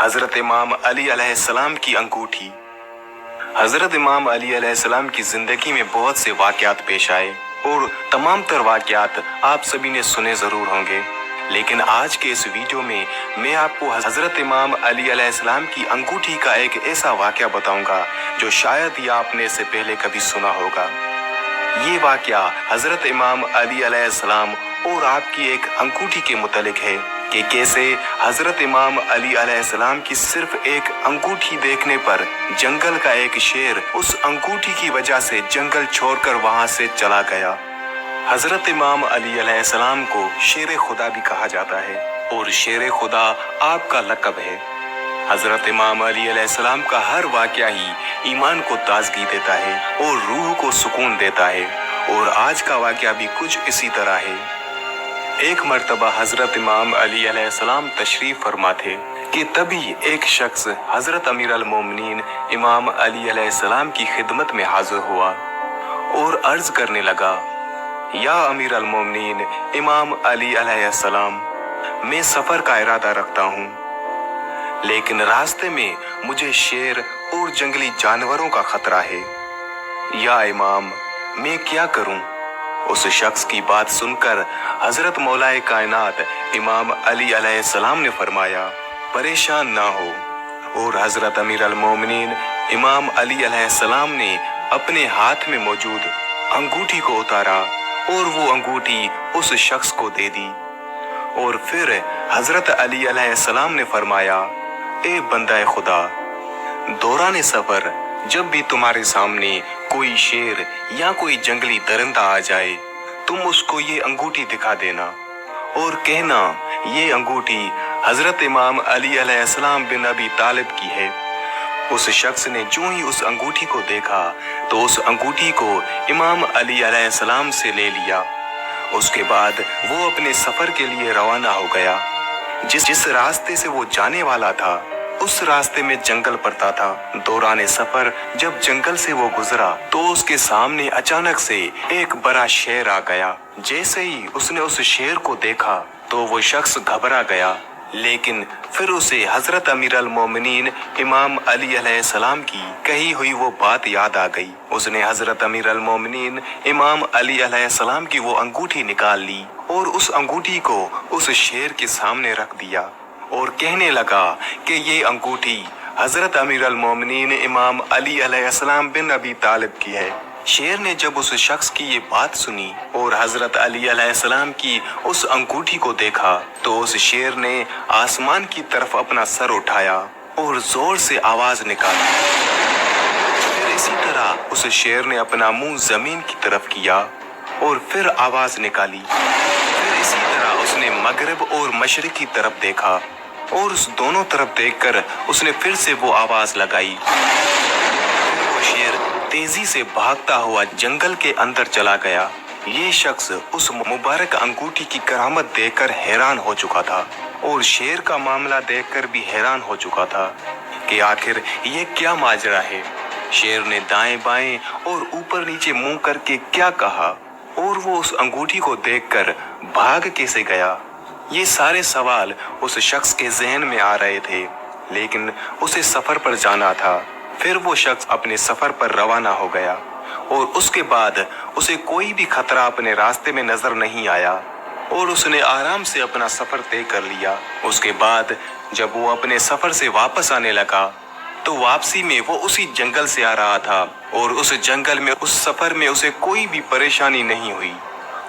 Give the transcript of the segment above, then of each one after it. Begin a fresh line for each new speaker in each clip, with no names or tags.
हजरत इमाम अली अलैहिस्सलाम की अंगूठी। हजरत इमाम अली अलैहिस्सलाम की जिंदगी में बहुत से वाक़यात पेश आए और तमाम तर वाक़यात आप सभी ने सुने ज़रूर होंगे, लेकिन आज के इस वीडियो में मैं आपको हजरत इमाम अली अलैहिस्सलाम की अंगूठी का एक ऐसा वाक़या बताऊंगा जो शायद ही आपने इससे पहले कभी सुना होगा। ये वाक़या हजरत इमाम अली अलैहिस्सलाम और आपकी एक अंगूठी के मुतल्लिक है कि कैसे हजरत इमाम अली अलैहिस्सलाम की सिर्फ एक अंगूठी देखने पर जंगल का एक शेर उस अंगूठी की वजह से जंगल छोड़कर वहां से चला गया। हजरत इमाम अली अलैहिस्सलाम को शेर खुदा भी कहा जाता है और शेर खुदा आपका लक़ब है। हजरत इमाम अली अलैहिस्सलाम का हर वाक़या ही ईमान को ताज़गी देता है और रूह को सुकून देता है, और आज का वाक़या भी कुछ इसी तरह है। एक मर्तबा हजरत इमाम अली अलैहिस्सलाम तशरीफ फरमा थे कि तभी एक शख्स हजरत अमीर अल मोमिनीन इमाम अली अलैहिस्सलाम की खिदमत में हाजिर हुआ और अर्ज करने लगा, या अमीर अल मोमिनीन इमाम अली अलैहिस्सलाम, मैं सफ़र का इरादा रखता हूँ, लेकिन रास्ते में मुझे शेर और जंगली जानवरों का खतरा है। या इमाम, मैं क्या करूँ? उस शख्स की बात सुनकर हजरत मौलाए कायनात इमाम अली अलैहिस्सलाम ने फरमाया, परेशान ना हो। और हजरत अमीर अल मोमिनीन इमाम अली अलैहिस्सलाम ने अपने हाथ में मौजूद अंगूठी को उतारा और वो अंगूठी उस शख्स को दे दी। और फिर हजरत अली अलैहिस्सलाम ने फरमाया, ए बंदा खुदा, दौरान सफर जब भी तुम्हारे सामने कोई शेर या कोई जंगली दरिंदा आ जाए, तुम उसको ये अंगूठी दिखा देना और कहना, ये अंगूठी हजरत इमाम अली अलैहिस्सलाम बिन अबी तालिब की है। उस शख्स ने जो ही उस अंगूठी को देखा तो उस अंगूठी को इमाम अली अलैहिस्सलाम से ले लिया। उसके बाद वो अपने सफर के लिए रवाना हो गया। जिस रास्ते से वो जाने वाला था उस रास्ते में जंगल पड़ता था। दौरान सफर जब जंगल से वो गुजरा तो उसके सामने अचानक से एक बड़ा शेर आ गया। जैसे ही उसने उस शेर को देखा तो वो शख्स घबरा गया, लेकिन फिर उसे हजरत अमीर अल मोमिनीन इमाम अली अलैहिस्सलाम की कही हुई वो बात याद आ गई। उसने हजरत अमीर अल मोमिनीन इमाम अली अलैहिस्सलाम की वो अंगूठी निकाल ली और उस अंगूठी को उस शेर के सामने रख दिया और कहने लगा कि ये अंगूठी हजरत अमीर अल मोमिनीन इमाम अली अलैहिस्सलाम बिन अबी तालिब की है। शेर ने जब उस शख्स की ये बात सुनी और हजरत अली अलैहिस्सलाम की उस अंगूठी को देखा तो उस शेर ने आसमान की तरफ अपना सर उठाया और जोर से आवाज निकाली। फिर इसी तरह उस शेर ने अपना मुंह जमीन की तरफ किया और फिर आवाज निकाली। फिर इसी तरह उसने मगरिब और मशरिक की तरफ देखा और उस दोनों तरफ देखकर उसने फिर से वो आवाज लगाई। वो शेर तेजी से भागता हुआ जंगल के अंदर चला गया। ये शख्स उस मुबारक अंगूठी की करामत देखकर हैरान हो चुका था और शेर का मामला देखकर भी हैरान हो चुका था कि आखिर ये क्या माजरा है। शेर ने दाएं बाएं और ऊपर नीचे मुंह करके क्या कहा और वो उस अंगूठी को देखकर भाग कैसे गया। ये सारे सवाल उस शख्स के जहन में आ रहे थे, लेकिन उसे सफर पर जाना था। फिर वो शख्स अपने सफर पर रवाना हो गया और उसके बाद उसे कोई भी खतरा अपने रास्ते में नजर नहीं आया और उसने आराम से अपना सफर तय कर लिया। उसके बाद जब वो अपने सफर से वापस आने लगा तो वापसी में वो उसी जंगल से आ रहा था और उस जंगल में उस सफर में उसे कोई भी परेशानी नहीं हुई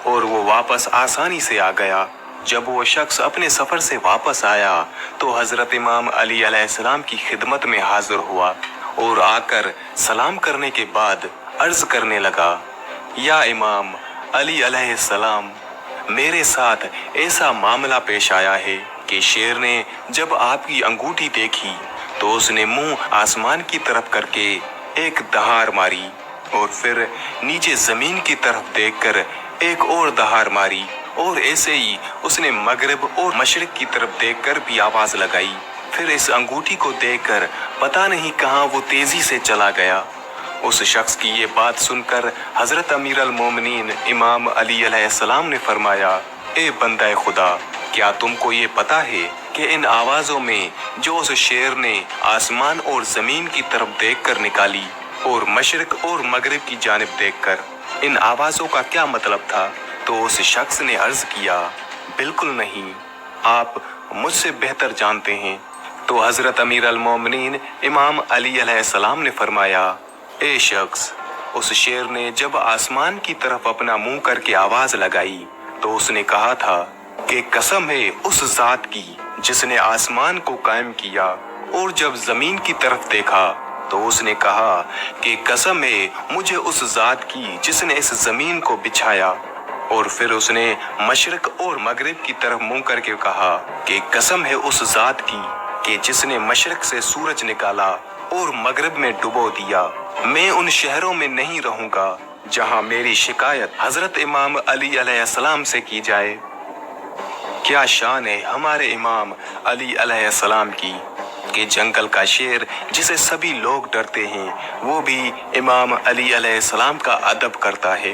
और वो वापस आसानी से आ गया। जब वो शख्स अपने सफर से वापस आया तो हजरत इमाम अली अलैहिस्सलाम की खिदमत में हाजिर हुआ और आकर सलाम करने के बाद अर्ज करने लगा, या इमाम अली अलैहिस्सलाम, मेरे साथ ऐसा मामला पेश आया है कि शेर ने जब आपकी अंगूठी देखी तो उसने मुंह आसमान की तरफ करके एक दहाड़ मारी और फिर नीचे जमीन की तरफ देखकर एक और दहाड़ मारी और ऐसे ही उसने मगरिब और मशरिक की तरफ देखकर भी आवाज लगाई। फिर इस अंगूठी को देखकर पता नहीं कहां वो तेजी से चला गया। उस शख्स की ये बात सुनकर हजरत अमीर अल मोमिनीन इमाम अली अलैहिस्सलाम ने फरमाया, ए बंदा खुदा, क्या तुमको ये पता है कि इन आवाजों में जो उस शेर ने आसमान और जमीन की तरफ देखकर निकाली और मशरिक और मगरिब की जानिब देखकर, इन आवाजों का क्या मतलब था? तो उस शख्स ने अर्ज किया, बिल्कुल नहीं, आप मुझसे बेहतर जानते हैं। तो हजरत अमीर अल मोमिनीन इमाम अली अलैहिस्सलाम ने फरमाया, ए शख्स, उस शेर ने जब आसमान की तरफ अपना मुंह करके आवाज लगाई तो उसने कहा था कि कसम है उस जात की जिसने आसमान को कायम किया, और जब जमीन की तरफ देखा तो उसने कहा कि कसम है मुझे उस जात की जिसने इस जमीन को बिछाया, और फिर उसने मशरिक और मगरिब की तरफ मुंह करके कहा कि कसम है उस जात की कि जिसने मशरिक से सूरज निकाला और मगरिब में डुबो दिया। मैं उन शहरों में नहीं रहूंगा जहां मेरी शिकायत हजरत इमाम अली अलैहिस्सलाम से की जाए। क्या शान है हमारे इमाम अली अलैहिस्सलाम की कि जंगल का शेर जिसे सभी लोग डरते हैं वो भी इमाम अली अलैहिस्सलाम का अदब करता है।